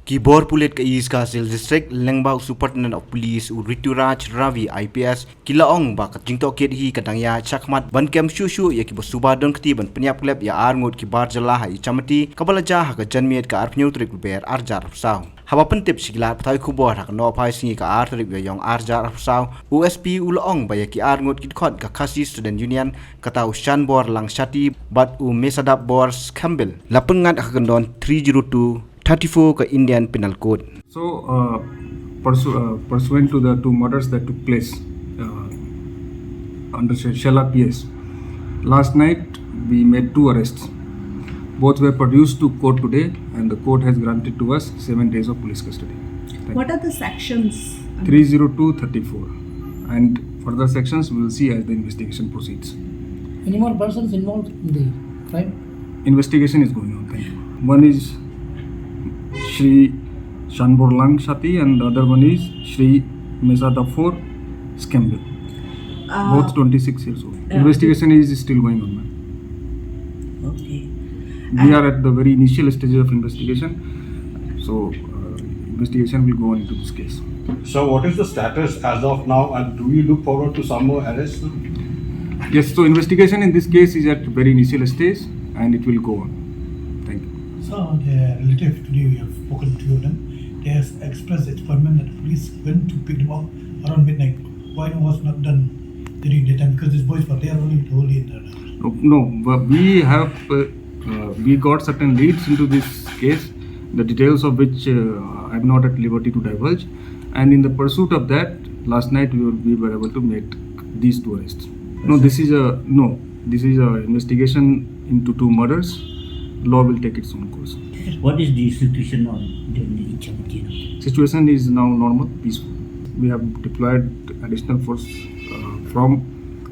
कि बोरपुलेट का ईस्ट कासिल डिस्ट्रिक्ट लेंगबाउ superintendent of police Rituraj Ravi IPS किलाong ba katingto kit hi kadangya chakmat ban kem shushu ya ki bosuba don kti ban penyap klep ya arngot ki bar jala hai chamati kabalaja ha ka janmiet ka arpnyu trik ber arjar saw haba pentip sigla thai khubor ha no phai singi ka ar trik yong arjar saw USP ulong ba ya ki arngot kit khot ka khasi student union katau shan bor lang shati bat u mesadap bor Campbell lapengat ha kendon 30234 ka Indian Penal Code. So, pursuant to the two murders that took place under Shella PS, last night we made two arrests. Both were produced to court today, and the court has granted to us 7 days of police custody. What are the sections? 30234, and further sections we will see as the investigation proceeds. Any more persons involved in the crime? Investigation is going on. Thank you. One is Shri Shanbor Lang Shati, and the other one is Shri Mesadafor Skembil. Both 26 years old. Investigation is still going on, ma'am. Okay. We are at the very initial stages of investigation, so investigation will go on into this case. So what is the status as of now, and do you look forward to some more arrests? Yes, so investigation in this case is at very initial stage, and it will go on. Thank you. So the relative today we have spoken to them. They have expressed experiment that police went to pick them up around midnight. Why it was not done during daytime? Because these boys were there only in the No, but we got certain leads into this case, the details of which I am not at liberty to divulge. And in the pursuit of that, last night we were able to make these two arrests. This is a investigation into two murders. Law will take its own course. What is the situation on the Chamati? Situation is now normal, peaceful. We have deployed additional force from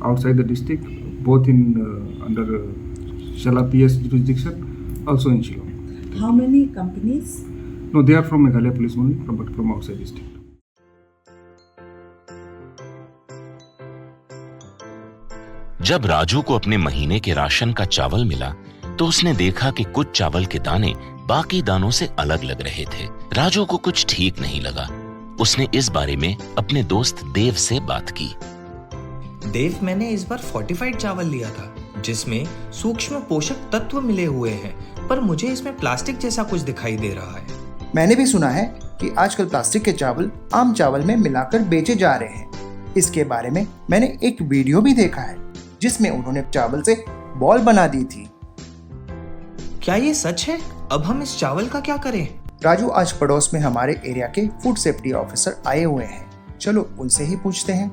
outside the district, both in under Shella PS jurisdiction, also in Shillong. How many companies? No, they are from Meghalaya police only, but from outside district. जब राजू को अपने महीने के ration का चावल मिला तो उसने देखा कि कुछ चावल के दाने बाकी दानों से अलग लग रहे थे। राजू को कुछ ठीक नहीं लगा। उसने इस बारे में अपने दोस्त देव से बात की। देव, मैंने इस बार फोर्टिफाइड चावल लिया था जिसमें सूक्ष्म पोषक तत्व मिले हुए हैं, पर मुझे इसमें प्लास्टिक जैसा कुछ दिखाई दे रहा है। मैंने भी सुना है कि आजकल प्लास्टिक के चावल आम चावल में मिलाकर बेचे जा रहे हैं। इसके बारे में मैंने एक वीडियो भी देखा है जिसमें उन्होंने चावल से बॉल बना दी थी। क्या ये सच है? अब हम इस चावल का क्या करें? राजू, आज पड़ोस में हमारे एरिया के फूड सेफ्टी ऑफिसर आए हुए हैं। चलो उनसे ही पूछते हैं।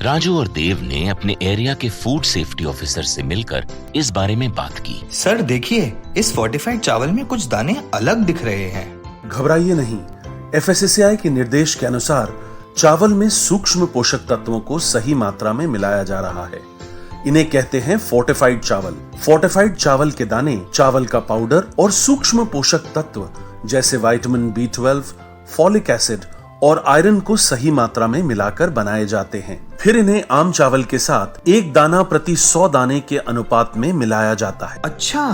राजू और देव ने अपने एरिया के फूड सेफ्टी ऑफिसर से मिलकर इस बारे में बात की। सर देखिए, इस फोर्टिफाइड चावल में कुछ दाने अलग दिख रहे हैं। घबराइए नहीं, FSSAI के निर्देश के अनुसार चावल में सूक्ष्म पोषक तत्वों को सही मात्रा में मिलाया जा रहा है। इन्हें कहते हैं फोर्टिफाइड चावल। फोर्टिफाइड चावल के दाने चावल का पाउडर और सूक्ष्म पोषक तत्व जैसे विटामिन B12, फॉलिक एसिड और आयरन को सही मात्रा में मिलाकर बनाए जाते हैं। फिर इन्हें आम चावल के साथ 1 दाना प्रति 100 दाने के अनुपात में मिलाया जाता है। अच्छा,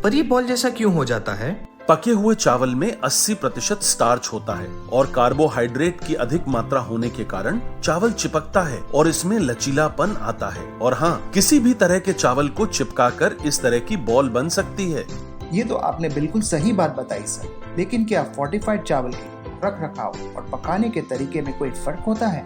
पर ये बॉल जैसा क्यों हो जाता है? पके हुए चावल में 80% स्टार्च होता है और कार्बोहाइड्रेट की अधिक मात्रा होने के कारण चावल चिपकता है और इसमें लचीलापन आता है। और हाँ, किसी भी तरह के चावल को चिपकाकर इस तरह की बॉल बन सकती है। ये तो आपने बिल्कुल सही बात बताई सर, लेकिन क्या फोर्टिफाइड चावल के रख रखाव और पकाने के तरीके में कोई फर्क होता है?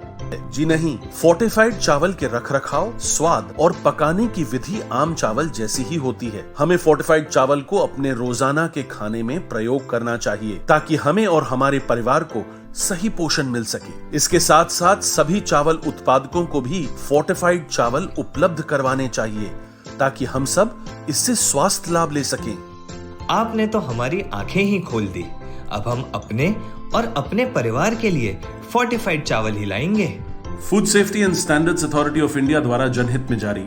जी नहीं, फोर्टिफाइड चावल के रख रखाव, स्वाद और पकाने की विधि आम चावल जैसी ही होती है। हमें फोर्टिफाइड चावल को अपने रोजाना के खाने में प्रयोग करना चाहिए ताकि हमें और हमारे परिवार को सही पोषण मिल सके। इसके साथ साथ सभी चावल उत्पादकों को भी फोर्टिफाइड चावल उपलब्ध करवाने चाहिए ताकि हम सब इससे स्वास्थ्य लाभ ले सकें। आपने तो हमारी आंखें ही खोल दी। अब हम अपने और अपने परिवार के लिए फोर्टिफाइड चावल ही लाएंगे। Food safety and standards authority of India द्वारा जनहित में जारी।